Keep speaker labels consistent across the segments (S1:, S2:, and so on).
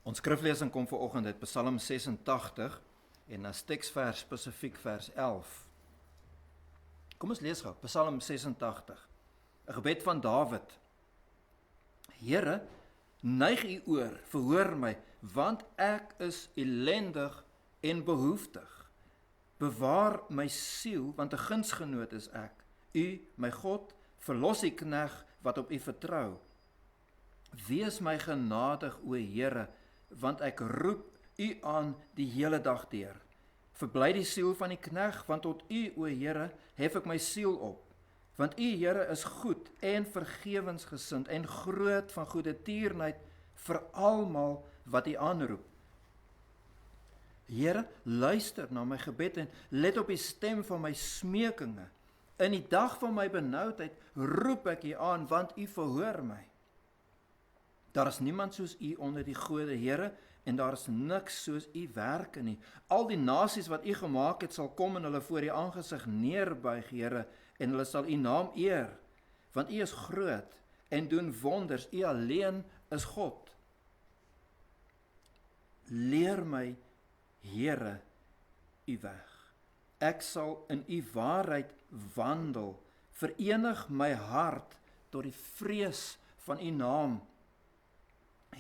S1: Ons skriflesing kom vanoggend uit Psalm 86 en as teksvers spesifiek vers 11. Kom ons lees gou, Psalm 86, 'n gebed van Dawid. Here, neig u oor, verhoor my, want ek is ellendig en behoeftig. Bewaar my siel, want 'n gunsgenoot is ek. U, my God, verlos die knegg wat op u vertrou. Wees my genadig, o Here, want ek roep u aan die hele dag deur. Verbly die siel van die knegg, want tot u, o Here, hef ek my siel op. Want u, Here, is goed en vergewensgesind en groot van goedertierenheid vir almal wat u aanroep. Here, luister na my gebed en let op die stem van my smekinge. In die dag van my benoudheid roep ek u aan, want u verhoor my. Daar is niemand soos u onder die gode, Here, en daar is niks soos u werke nie. Al die nasies wat u gemaak het, sal kom en hulle voor u aangesig neerbuig, Here, en hulle sal u naam eer, want u is groot en doen wonders, u alleen is God. Leer my, Here, u weg. Ek sal in u waarheid wandel. Verenig my hart tot die vrees van u naam.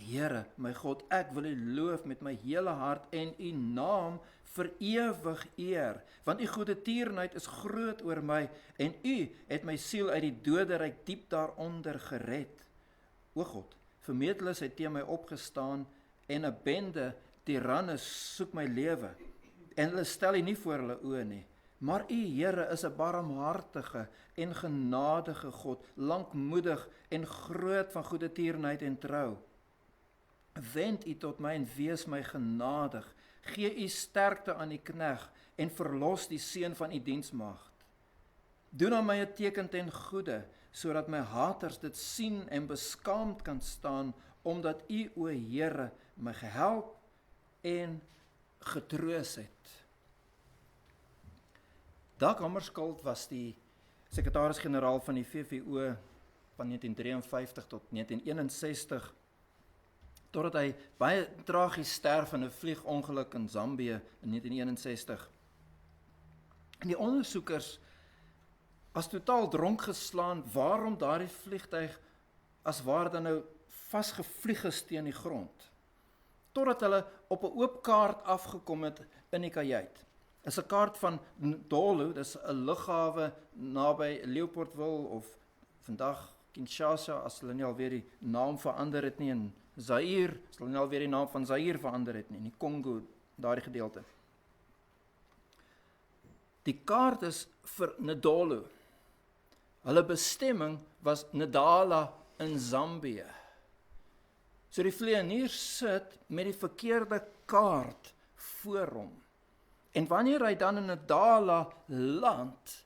S1: Here, my God, ek wil u loof met my hele hart en u naam vir ewig eer, want u goedertierenheid is groot oor my en u het my siel uit die doderyk diep daaronder gered. O God, vermetelis het teen my opgestaan en 'n bende tiranne soek my lewe en hulle stel u nie voor hulle oë nie. Maar u, Here, is 'n barmhartige en genadige God, lankmoedig en groot van goedertierenheid en trou. Wend u tot my en wees my genadig. Gee u sterkte aan die knegg en verlos die seun van u diensmaagd. Doen aan my 'n teken ten goeie, sodat my haters dit sien en beskaamd kan staan, omdat u, o Here, my gehelp en getroos het. Dag Hammarskjöld was die sekretaris-generaal van die VVO van 1953 tot 1961, totdat hy baie tragies sterf in 'n vliegongeluk in Zambië in 1961. En die ondersoekers was totaal dronk geslaan waarom daardie vliegtuig as waar dan nou vasgevlieg is teen die grond. Totdat hulle op 'n oop kaart afgekom het in die kajuit. Is 'n kaart van Ndolo, dis 'n lughawe naby Leopoldville of vandag Kinshasa, as hulle nie alweer die naam verander het nie, en Zaire, as hulle nie alweer die naam van Zaire verander het nie, in die Kongo, daardie gedeelte. Die kaart is vir Ndolo. Hulle bestemming was Ndala in Zambië. So die vlieënier sit met die verkeerde kaart voor hom. En wanneer hy dan in Ndala land,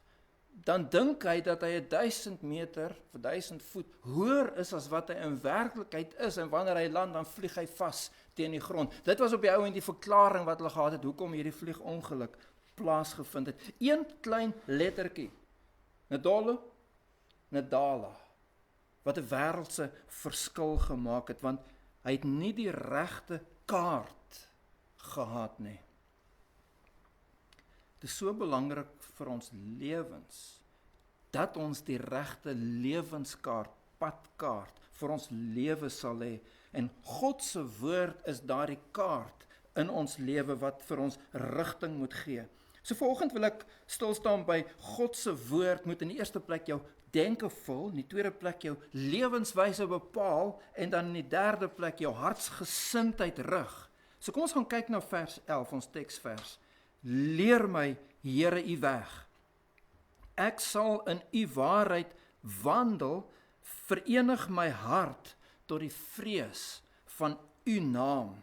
S1: dan dink hy dat hy 1000 meter, vir 1000 voet, hoër is as wat hy in werklikheid is, en wanneer hy land, dan vlieg hy vas teen die grond. Dit was op die ou en die verklaring wat hulle gehad het, hoekom hierdie vliegongeluk plaasgevind het. Een klein lettertjie, Ndolo, Ndala, wat 'n wêreldse verskil gemaak het, want hy het nie die regte kaart gehad nie. Dit is so belangrik vir ons lewens, dat ons die regte lewenskaart, padkaart, vir ons lewe sal hê. En God se woord is daardie kaart in ons lewe wat vir ons rigting moet gee. So vanoggend wil ek stil staan by God se woord moet in die eerste plek jou denke vul, in die tweede plek jou lewenswyse bepaal, en dan in die derde plek jou hartsgesindheid rig. So kom ons gaan kyk na vers 11, ons teksvers. Leer my, Here, u weg. Ek sal in u waarheid wandel, verenig my hart tot die vrees van u naam.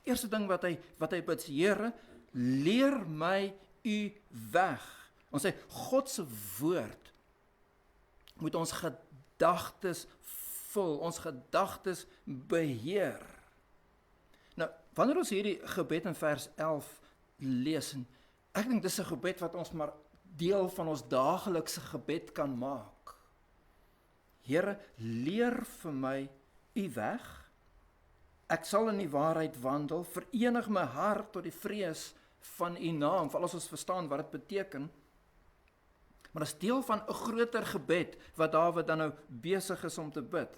S1: Die eerste ding wat hy bid, Here, leer my u weg. Ons sê, God se woord moet ons gedagtes vul, ons gedagtes beheer. Nou, wanneer ons hierdie gebed in vers 11 lees, en ek dink dis 'n gebed wat ons maar deel van ons daaglikse gebed kan maak. Here, leer vir my u weg Ek sal in die waarheid wandel, verenig my hart tot die vrees van u naam, veral as ons verstaan wat dit beteken. Maar dit is deel van 'n groter gebed, wat Dawid dan nou besig is om te bid.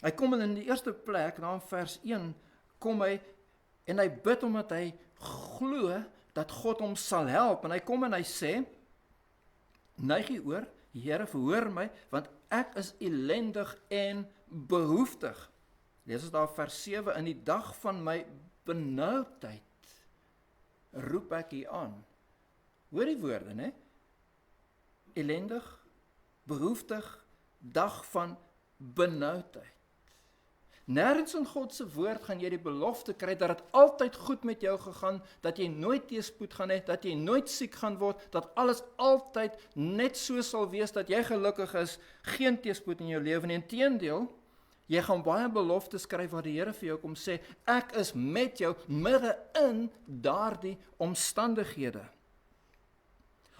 S1: Hy kom in die eerste plek, na in vers 1, kom hy, en hy bid omdat hy glo, dat God hom sal help, en hy kom en hy sê, neig u oor, Here, verhoor my, want ek is ellendig en behoeftig. Lees ons daar vers 7, in die dag van my benoudheid, roep ek u aan. Hoor die woorde, né? Ellendig, behoeftig, dag van benoudheid. Nergens in God se woord gaan jy die belofte kry dat dit altyd goed met jou gegaan, dat jy nooit teëspoed gaan hê, dat jy nooit siek gaan word, dat alles altyd net so sal wees dat jy gelukkig is, geen teëspoed in jou lewe nie. Inteendeel, jy gaan baie beloftes kry waar die Here vir jou kom sê, ek is met jou midde in daardie omstandighede.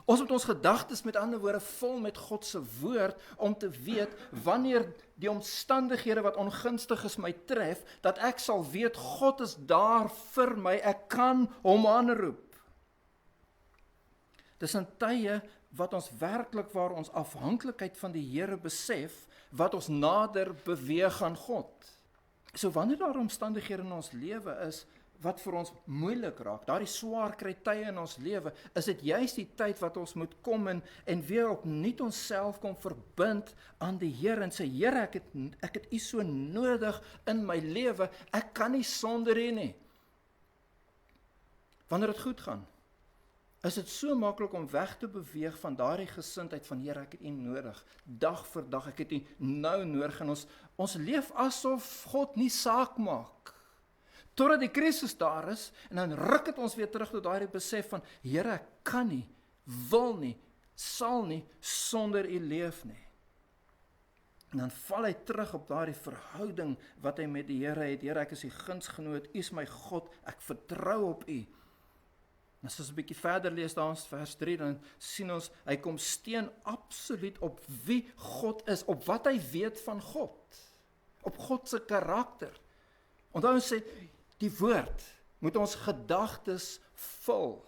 S1: Ons moet ons gedagtes met ander woorde vol met God se woord om te weet wanneer die omstandighede wat ongunstig is my tref, dat ek sal weet God is daar vir my, ek kan hom aanroep. Dis in tye wat ons werklik waar ons afhanklikheid van die Here besef, wat ons nader beweeg aan God. So wanneer daar omstandighede in ons lewe is, wat vir ons moeilik raak, daardie swaar kry tye in ons lewe, is dit juist die tyd wat ons moet kom en weer opnuut onsself kom verbind aan die Here en sê, Here, ek het u so nodig in my lewe, ek kan nie sonder u nie. Wanneer dit goed gaan, is dit so maklik om weg te beweeg van daardie gesindheid van, Here, ek het u nodig, dag vir dag, ek het u nou nodig, en ons leef asof God nie saak maak. Totdat die krisis daar is, en dan ruk het ons weer terug tot daardie besef van, Here, ek kan nie, wil nie, sal nie, sonder u leef nie. En dan val hy terug op daardie verhouding wat hy met die Here het. Here, ek is u gunsgenoot, u is my God, ek vertrou op u. En as ons 'n bietjie verder lees daar in vers 3, dan sien ons, hy kom steun absoluut op wie God is, op wat hy weet van God, op God se karakter. Onthou ons sê, die woord moet ons gedagtes vul.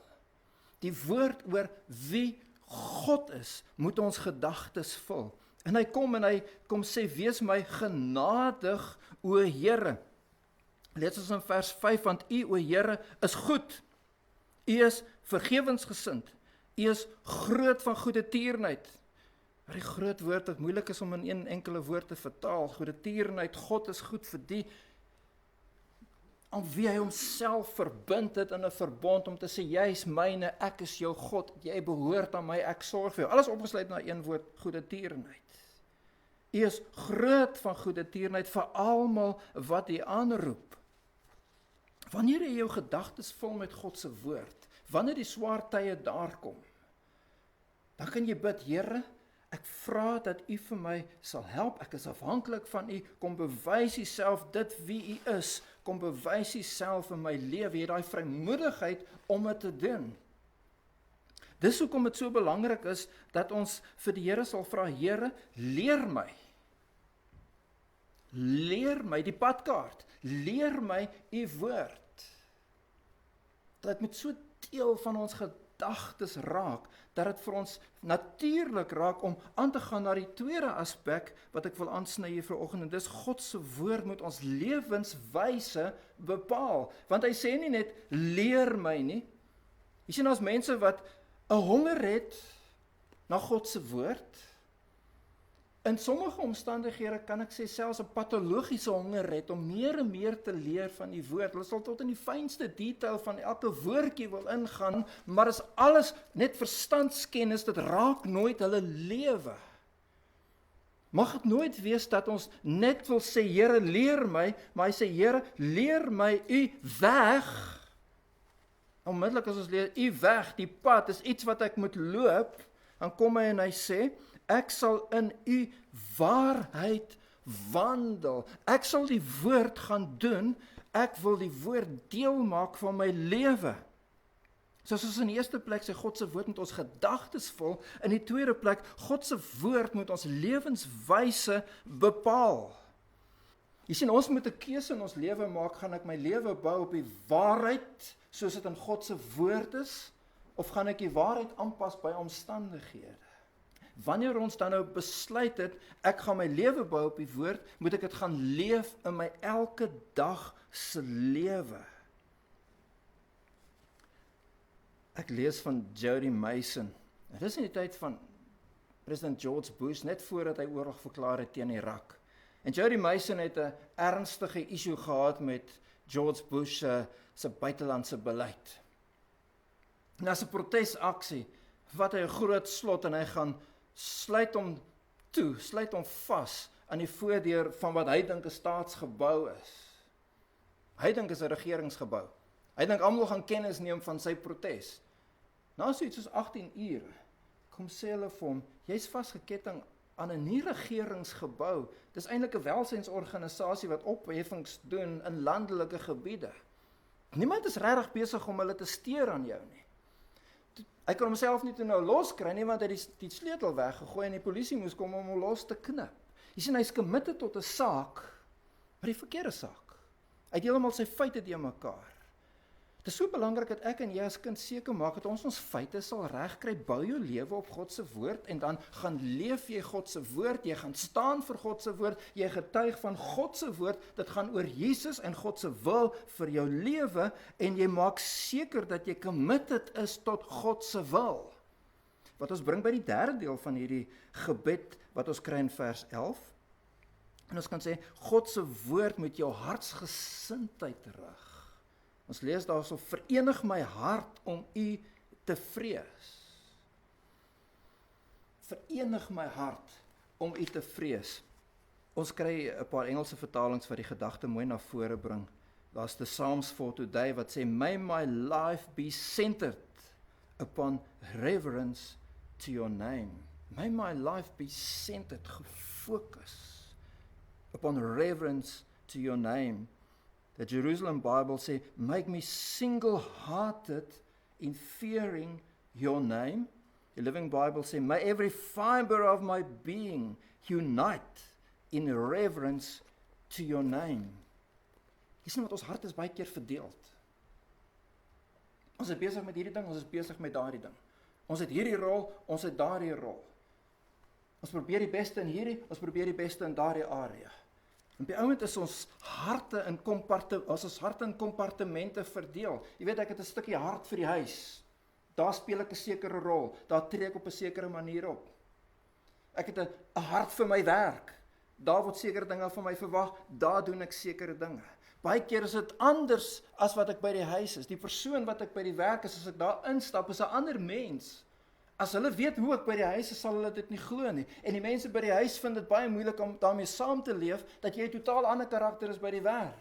S1: Die woord oor wie God is, moet ons gedagtes vul. En hy kom sê, wees my genadig, o Here. Lees ons in vers 5, want u, o Here, is goed. U is vergewensgesind. U is groot van goedertierenheid. Die groot woord wat moeilik is om in een enkele woord te vertaal. Goedertierenheid, God is goed vir die aan wie hy homself verbind het in 'n verbond om te sê, jy is myne, ek is jou God, jy behoort aan my, ek sorg vir jou. Alles opgesluit na een woord, goedertierenheid. U is groot van goedertierenheid vir almal wat u aanroep. Wanneer jy jou gedagtes vul met God se woord, wanneer die swaar tye daar kom, dan kan jy bid, Here, ek vra dat u vir my sal help, ek is afhanklik van u, kom bewys uself dit wie u is, kom bewys uself in my lewe, jy het daai vrymoedigheid om dit te doen. Dis hoekom dit so belangrik is, dat ons vir die Here sal vra, Here, leer my die padkaart, leer my u woord. Dat moet so deel van ons gedagtes raak, dat dit vir ons natuurlik raak om aan te gaan na die tweede aspek, wat ek wil aansny hier vanoggend, en dis God se woord moet ons lewenswyse bepaal, want hy sê nie net, leer my nie, jy sien, as mense wat 'n honger het na God se woord, in sommige omstandighede kan ek sê selfs 'n patologiese honger het om meer en meer te leer van die woord. Hulle sal tot in die fynste detail van elke woordjie wil ingaan, maar is alles net verstandskennis, dit raak nooit hulle lewe. Mag dit nooit wees dat ons net wil sê, Here, leer my, maar hy sê, Here, leer my u weg. Onmiddellik as ons leer, u weg, die pad, is iets wat ek moet loop, dan kom hy en hy sê, ek sal in u waarheid wandel. Ek sal die woord gaan doen, ek wil die woord deel maak van my lewe. Soos ons in die eerste plek sê, God se woord moet ons gedagtes vul, in die tweede plek, God se woord moet ons lewenswyse bepaal. Jy sien, ons moet 'n keuse in ons lewe maak, gaan ek my lewe bou op die waarheid, soos dit in God se woord is, of gaan ek die waarheid aanpas by omstandighede? Wanneer ons dan nou besluit het, ek gaan my lewe bou op die woord, moet ek dit gaan leef in my elke dag se lewe. Ek lees van Jody Mason. Dit is in die tyd van president George Bush, net voordat hy oorlog verklaar het teen Irak. En Jody Mason het 'n ernstige issue gehad met George Bush se buitelandse beleid. En as 'n protesaksie, vat hy 'n groot slot en hy gaan sluit hom vas aan die voordeur van wat hy dink 'n staatsgebou is. Hy dink is 'n regeringsgebou. Hy dink almal gaan kennis neem van sy protes. Na so iets soos 18 ure, kom sê hulle vir hom, jy's vasgeketting aan 'n nie regeringsgebou. Dis eintlik 'n welsynsorganisasie wat opheffings doen in landelike gebiede. Niemand is regtig besig om hulle te steur aan jou nie. Hy kon homself nie toe nou loskry nie, want hy het die sleutel weggegooi en die polisie moes kom om hom los te knip. Jy sien, hy's committed tot 'n saak, maar die verkeerde saak. Hy het heeltemal sy feite te mekaar. Dit is so belangrik dat ek en jy as kind seker maak dat ons feite sal regkry, bou jou lewe op God se woord en dan gaan leef jy God se woord, jy gaan staan vir God se woord, jy getuig van God se woord, dit gaan oor Jesus en God se wil vir jou lewe en jy maak seker dat jy committed is tot God se wil. Wat ons bring by die derde deel van hierdie gebed wat ons kry in vers 11. En ons kan sê, God se woord moet jou hartsgesindheid rig. Ons lees daarso, verenig my hart om u te vrees. Verenig my hart om u te vrees. Ons kry 'n paar Engelse vertalings wat die gedagte mooi na vore bring. Daar's the Psalms for today wat sê, may my life be centered upon reverence to your name. May my life be centered, gefokus upon reverence to your name. The Jerusalem Bible sê, make me single-hearted in fearing your name. The Living Bible sê, may every fiber of my being unite in reverence to your name. Jy sien wat ons hart is baie keer verdeeld. Ons is besig met hierdie ding, ons is besig met daardie ding. Ons het hierdie rol, ons het daardie rol. Ons probeer die beste in hierdie, ons probeer die beste in daardie area. En by ouend is ons harte in kompartemente verdeel. Jy weet, ek het 'n stukkie hart vir die huis. Daar speel ek 'n sekere rol. Daar tree ek op 'n sekere manier op. Ek het 'n hart vir my werk. Daar word sekere dinge van my verwag. Daar doen ek sekere dinge. Baie keer is dit anders as wat ek by die huis is. Die persoon wat ek by die werk is, as ek daar instap, is 'n ander mens. As hulle weet hoe ek by die huis is, sal hulle dit nie glo nie. En die mense by die huis vind dit baie moeilik om daarmee saam te leef, dat jy 'n totaal ander karakter is by die werk.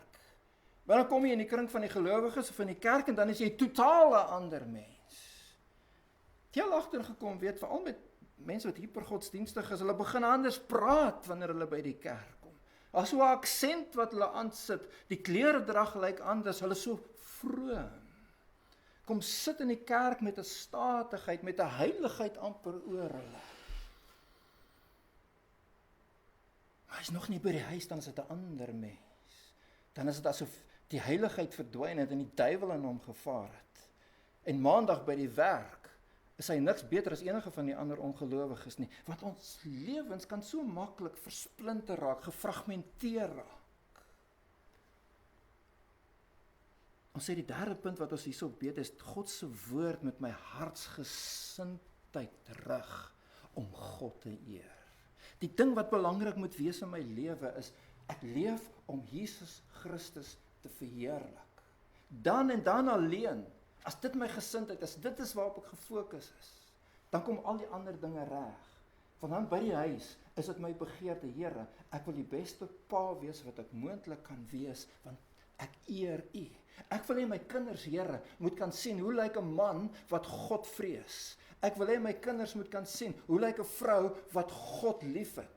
S1: Maar dan kom jy in die kring van die gelowiges of in die kerk en dan is jy totaal 'n ander mens. Jy al agtergekom weet, veral met mense wat hypergodsdienstig is, hulle begin anders praat wanneer hulle by die kerk kom. Daar's so 'n aksent wat hulle aansit, die kleredrag lyk anders, hulle is so vroom. Kom sit in die kerk met 'n statigheid, met 'n heiligheid amper oor hulle. Maar hy's nog nie by die huis, dan is dit 'n ander mens. Dan is dit asof die heiligheid verdwyn het en die duiwel in hom gevaar het. En maandag by die werk is hy niks beter as enige van die ander ongelowiges nie, want ons lewens kan so maklik versplinter raak, gefragmenteer raak. Ons sê die derde punt wat ons hierso bid is, God se woord met my hartsgesindheid rig om God te eer. Die ding wat belangrik moet wees in my lewe is, ek leef om Jesus Christus te verheerlik. Dan en dan alleen, as dit my gesindheid is, dit is waarop ek gefokus is, dan kom al die ander dinge reg. Want dan by die huis is dit my begeerte, Here, ek wil die beste pa wees wat ek moontlik kan wees, want ek eer U. Ek wil hê my kinders, Here, moet kan sien hoe lyk 'n man wat God vrees. Ek wil hê my kinders moet kan sien hoe lyk 'n vrou wat God liefhet.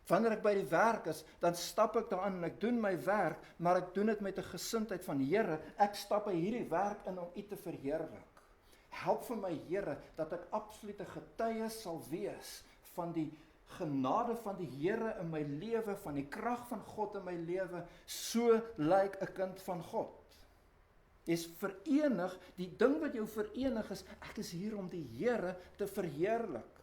S1: Wanneer ek by die werk is, dan stap ek daarin en ek doen my werk, maar ek doen dit met 'n gesindheid van, Here, ek stap by hierdie werk in om U te verheerlik. Help vir my, Here, dat ek absolute getuie sal wees van die genade van die Here in my lewe, van die krag van God in my lewe, so lyk 'n kind van God. Jy's verenig, die ding wat jou verenig is, ek is hier om die Here te verheerlik.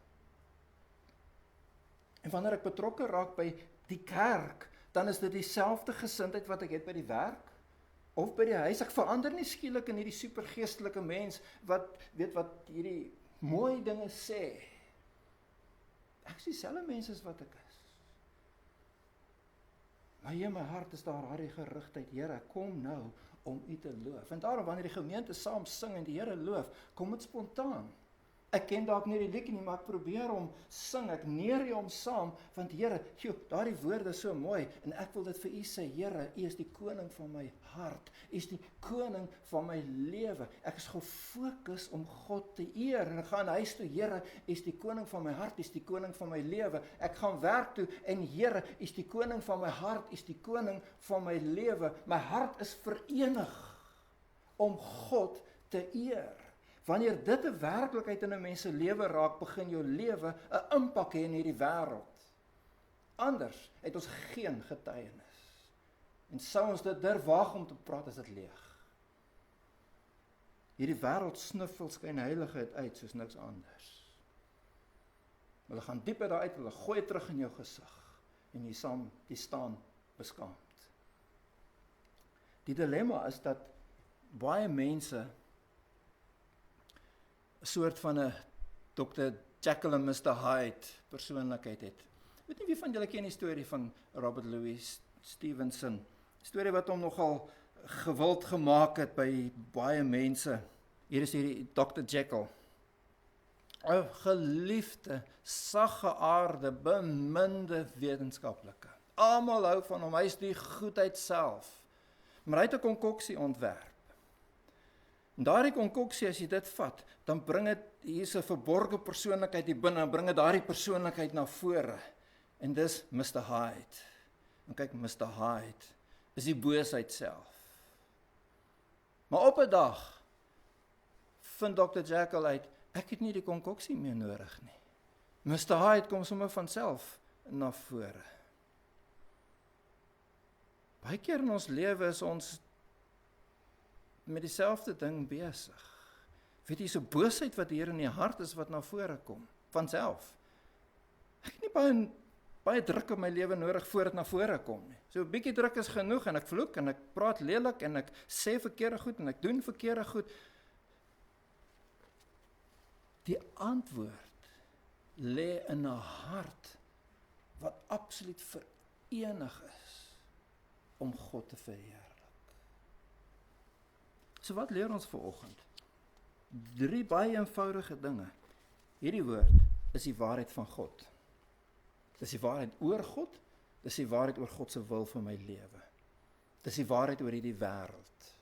S1: En wanneer ek betrokke raak by die kerk, dan is dit dieselfde gesindheid wat ek het by die werk, of by die huis. Ek verander nie skielik in hierdie supergeestelike mens, wat hierdie mooi dinge sê. Ek is dieselfde mens as wat ek is. Maar in my hart is daar daardie gerigtheid, Here, ek kom nou om U te loof. En daarom, wanneer die gemeente saam sing en die Here loof, kom dit spontaan. Ek ken dalk nie die liedjie nie, maar ek probeer hom sing, ek neer hom saam, want Here, daardie woorde is so mooi, en ek wil dit vir U sê, Here, U is die koning van my hart, U is die koning van my lewe, ek is gefokus om God te eer, en ek gaan huis toe, Here, U is die koning van my hart, U is die koning van my lewe, ek gaan werk toe, en Here, U is die koning van my hart, U is die koning van my lewe, my hart is verenig om God te eer. Wanneer dit 'n werklikheid in 'n mens se lewe raak, begin jou lewe 'n impak hê in hierdie wêreld. Anders het ons geen getuienis. En sou ons dit durf waag om te praat, is dit leeg. Hierdie wêreld snuffel skynheiligheid uit soos niks anders. Hulle gaan diep daaruit, hulle gooi terug in jou gesig en jy staan beskaamd. Die dilemma is dat baie mense 'n soort van 'n Dr. Jekyll en Mr. Hyde persoonlikheid het. Weet nie wie van julle ken die storie van Robert Louis Stevenson, storie wat hom nogal gewild gemaak het by baie mense. Hier is hierdie Dr. Jekyll, 'n geliefde, saggeaarde, beminde wetenskaplike. Almal hou van hom, hy is die goedheid self. Maar hy het 'n konkoksie ontwerp. En daardie konkoksie, as jy dit vat, dan bring dit, hier is 'n verborgde persoonlikheid hier binne, en bring dit daardie persoonlikheid na vore. En dis Mr. Hyde. En kyk, Mr. Hyde is die boosheid self. Maar op 'n dag vind Dr. Jekyll uit, ek het nie die konkoksie meer nodig nie. Mr. Hyde kom sommer van self na vore. Baie keer in ons lewe is ons met dieselfde ding besig. Weet jy, so boosheid wat hier in die hart is wat na vore kom, vanself. Ek het nie baie druk in my lewe nodig voor dit na vore kom nie. So 'n bietjie druk is genoeg, en ek vloek, en ek praat lelik, en ek sê verkeerde goed, en ek doen verkeerde goed. Die antwoord lê in 'n hart wat absoluut verenig is om God te verheerlik. So wat leer ons vanoggend? 3 baie eenvoudige dinge. Hierdie woord is die waarheid van God. Dis die waarheid oor God, dis die waarheid oor God se wil vir my lewe. Dis die waarheid oor hierdie wêreld.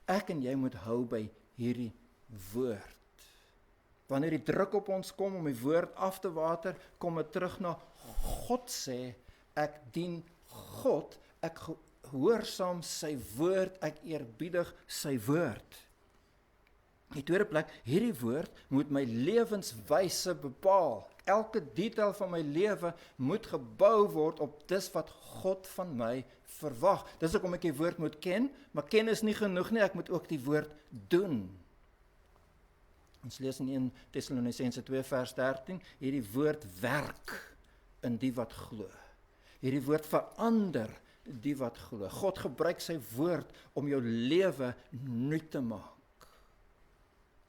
S1: Ek en jy moet hou by hierdie woord. Wanneer die druk op ons kom om die woord af te water, kom dit terug na God sê, ek dien God, ek gehoorsaam sy woord, ek eerbiedig sy woord. Die tweede plek, hierdie woord moet my lewenswyse bepaal. Elke detail van my lewe moet gebou word op dis wat God van my verwag. Dis hoekom ek die woord moet ken, maar ken is nie genoeg nie, ek moet ook die woord doen. Ons lees in 1 Tessalonisense 2 vers 13, hierdie woord werk in die wat glo. Hierdie woord verander die wat glo. God gebruik sy woord om jou lewe nuut te maak.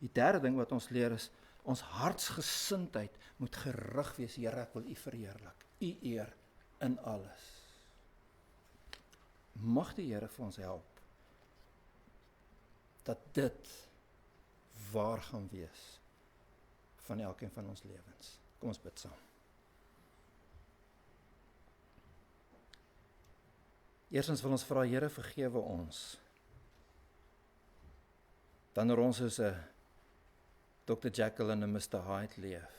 S1: Die derde ding wat ons leer is, ons hartsgesindheid moet gerig wees, Here, ek wil U verheerlik, U eer in alles. Mag die Here vir ons help, dat dit waar gaan wees van elkeen van ons lewens. Kom ons bid saam. Eerstens wil ons vra, Here, vergewe ons. Wanneer ons soos 'n Dr. Jekyll en 'n Mr. Hyde leef.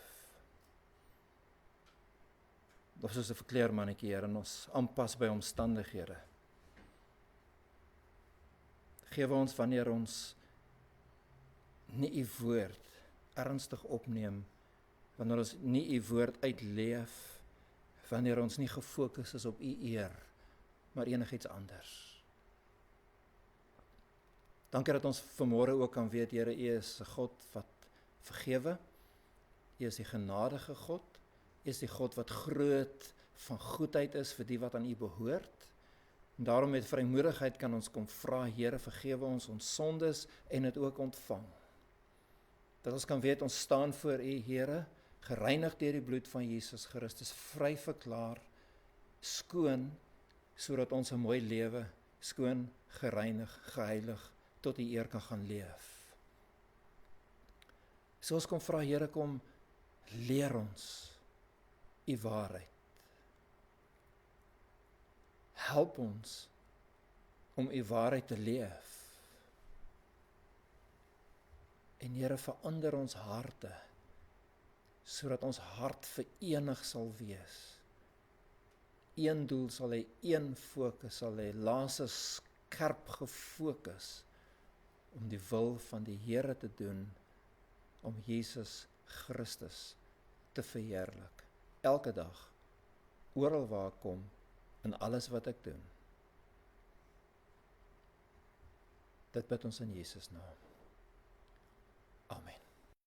S1: Of soos 'n verkleermannetjie, Here, en ons aanpas by omstandighede. Gewe ons wanneer ons nie U woord ernstig opneem, wanneer ons nie U woord uitleef, wanneer ons nie gefokus is op U eer, maar enigiets anders. Dankie dat ons vanmôre ook kan weet, Here, U is 'n God wat vergewe, U is die genadige God, U is die God wat groot van goedheid is vir die wat aan U behoort. En daarom met vrymoedigheid kan ons kom vra, Here, vergewe ons sondes en dit ook ontvang. Dat ons kan weet, ons staan voor U, Here, gereinig deur die bloed van Jesus Christus, vry verklaar, skoon, sodat ons 'n mooi lewe, skoon, gereinig, geheilig, tot U eer kan gaan leef. So ons kom vra, Here, kom leer ons U waarheid. Help ons om U waarheid te leef. En Here, verander ons harte, sodat ons hart verenig sal wees. Een doel sal hê, een fokus sal hê, laas skerp gefokus om die wil van die Here te doen, om Jesus Christus te verheerlik. Elke dag, oral waar ek kom, in alles wat ek doen. Dit bid ons in Jesus naam.